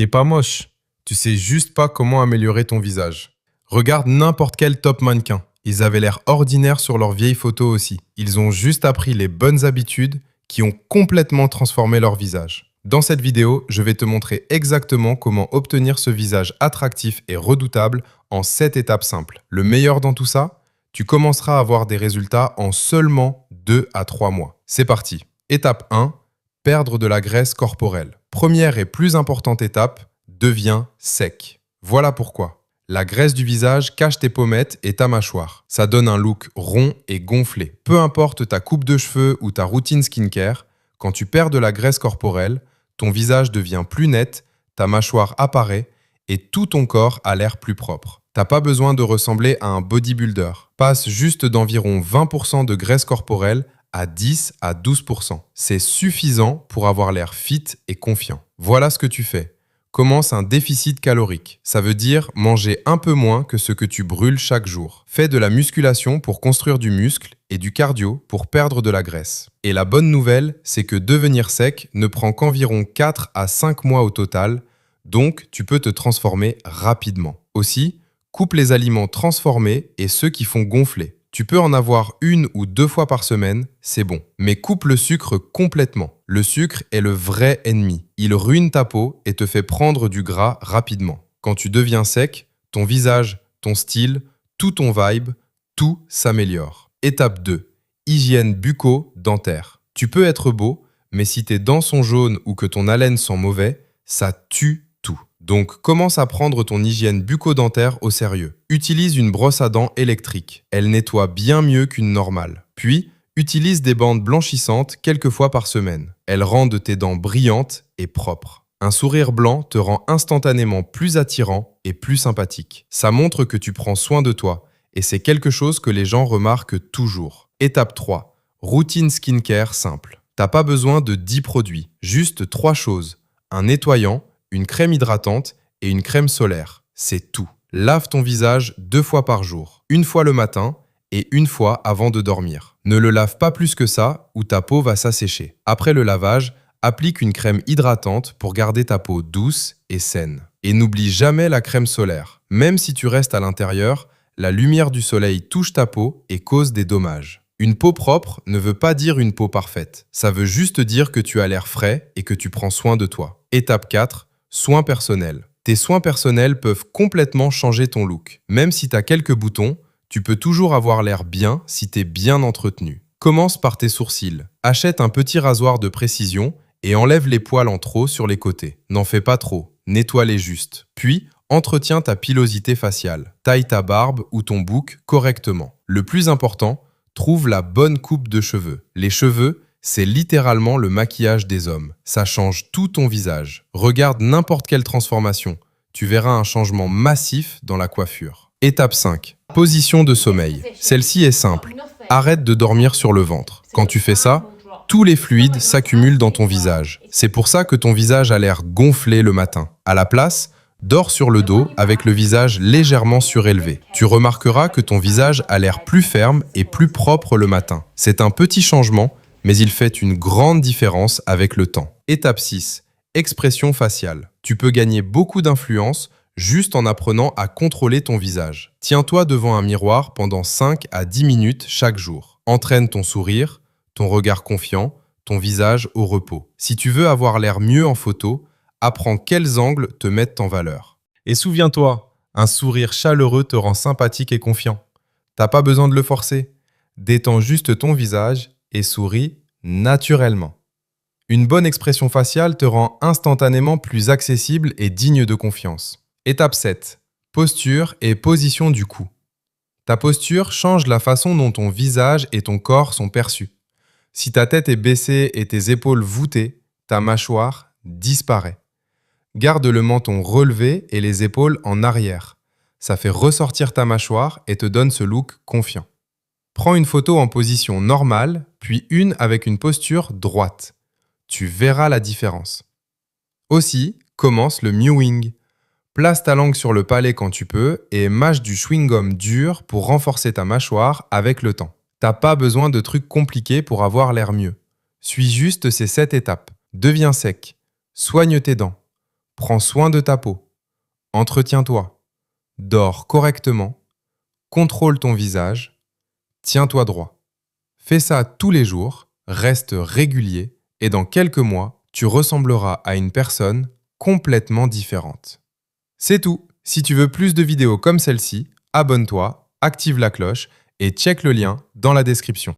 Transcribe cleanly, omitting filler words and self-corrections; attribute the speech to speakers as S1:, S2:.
S1: T'es pas moche. Tu sais juste pas comment améliorer ton visage. Regarde n'importe quel top mannequin. Ils avaient l'air ordinaires sur leurs vieilles photos aussi. Ils ont juste appris les bonnes habitudes qui ont complètement transformé leur visage. Dans cette vidéo, je vais te montrer exactement comment obtenir ce visage attractif et redoutable en 7 étapes simples. Le meilleur dans tout ça, tu commenceras à avoir des résultats en seulement 2 à 3 mois. C'est parti. Étape 1, perdre de la graisse corporelle. Première et plus importante étape, deviens sec. Voilà pourquoi. La graisse du visage cache tes pommettes et ta mâchoire. Ça donne un look rond et gonflé. Peu importe ta coupe de cheveux ou ta routine skincare, quand tu perds de la graisse corporelle, ton visage devient plus net, ta mâchoire apparaît et tout ton corps a l'air plus propre. T'as pas besoin de ressembler à un bodybuilder. Passe juste d'environ 20% de graisse corporelle à 10 à 12%. C'est suffisant pour avoir l'air fit et confiant. Voilà ce que tu fais. Commence un déficit calorique. Ça veut dire manger un peu moins que ce que tu brûles chaque jour. Fais de la musculation pour construire du muscle et du cardio pour perdre de la graisse. Et la bonne nouvelle, c'est que devenir sec ne prend qu'environ 4 à 5 mois au total, donc tu peux te transformer rapidement. Aussi, coupe les aliments transformés et ceux qui font gonfler. Tu peux en avoir 1 ou 2 fois par semaine, c'est bon. Mais coupe le sucre complètement. Le sucre est le vrai ennemi. Il ruine ta peau et te fait prendre du gras rapidement. Quand tu deviens sec, ton visage, ton style, tout ton vibe, tout s'améliore. Étape 2. Hygiène bucco-dentaire. Tu peux être beau, mais si tes dents sont jaunes ou que ton haleine sent mauvais, ça tue tout. Donc, commence à prendre ton hygiène bucco-dentaire au sérieux. Utilise une brosse à dents électrique. Elle nettoie bien mieux qu'une normale. Puis, utilise des bandes blanchissantes quelques fois par semaine. Elles rendent tes dents brillantes et propres. Un sourire blanc te rend instantanément plus attirant et plus sympathique. Ça montre que tu prends soin de toi et c'est quelque chose que les gens remarquent toujours. Étape 3. Routine skincare simple. T'as pas besoin de 10 produits, juste 3 choses. Un nettoyant, une crème hydratante et une crème solaire. C'est tout. Lave ton visage 2 fois par jour. Une fois le matin et une fois avant de dormir. Ne le lave pas plus que ça ou ta peau va s'assécher. Après le lavage, applique une crème hydratante pour garder ta peau douce et saine. Et n'oublie jamais la crème solaire. Même si tu restes à l'intérieur, la lumière du soleil touche ta peau et cause des dommages. Une peau propre ne veut pas dire une peau parfaite. Ça veut juste dire que tu as l'air frais et que tu prends soin de toi. Étape 4. Soins personnels. Tes soins personnels peuvent complètement changer ton look. Même si tu as quelques boutons, tu peux toujours avoir l'air bien si tu es bien entretenu. Commence par tes sourcils. Achète un petit rasoir de précision et enlève les poils en trop sur les côtés. N'en fais pas trop, nettoie-les juste. Puis, entretiens ta pilosité faciale. Taille ta barbe ou ton bouc correctement. Le plus important, trouve la bonne coupe de cheveux. Les cheveux, c'est littéralement le maquillage des hommes. Ça change tout ton visage. Regarde n'importe quelle transformation. Tu verras un changement massif dans la coiffure. Étape 5. Position de sommeil. Celle-ci est simple. Arrête de dormir sur le ventre. Quand tu fais ça, tous les fluides s'accumulent dans ton visage. C'est pour ça que ton visage a l'air gonflé le matin. À la place, dors sur le dos avec le visage légèrement surélevé. Tu remarqueras que ton visage a l'air plus ferme et plus propre le matin. C'est un petit changement, mais il fait une grande différence avec le temps. Étape 6. Expression faciale. Tu peux gagner beaucoup d'influence juste en apprenant à contrôler ton visage. Tiens-toi devant un miroir pendant 5 à 10 minutes chaque jour. Entraîne ton sourire, ton regard confiant, ton visage au repos. Si tu veux avoir l'air mieux en photo, apprends quels angles te mettent en valeur. Et souviens-toi, un sourire chaleureux te rend sympathique et confiant. T'as pas besoin de le forcer. Détends juste ton visage et souris naturellement. Une bonne expression faciale te rend instantanément plus accessible et digne de confiance. Étape 7. Posture et position du cou. Ta posture change la façon dont ton visage et ton corps sont perçus. Si ta tête est baissée et tes épaules voûtées, ta mâchoire disparaît. Garde le menton relevé et les épaules en arrière. Ça fait ressortir ta mâchoire et te donne ce look confiant. Prends une photo en position normale, puis une avec une posture droite. Tu verras la différence. Aussi, commence le mewing. Place ta langue sur le palais quand tu peux et mâche du chewing-gum dur pour renforcer ta mâchoire avec le temps. T'as pas besoin de trucs compliqués pour avoir l'air mieux. Suis juste ces 7 étapes. Deviens sec. Soigne tes dents. Prends soin de ta peau. Entretiens-toi. Dors correctement. Contrôle ton visage. Tiens-toi droit. Fais ça tous les jours, reste régulier et dans quelques mois, tu ressembleras à une personne complètement différente. C'est tout. Si tu veux plus de vidéos comme celle-ci, abonne-toi, active la cloche et check le lien dans la description.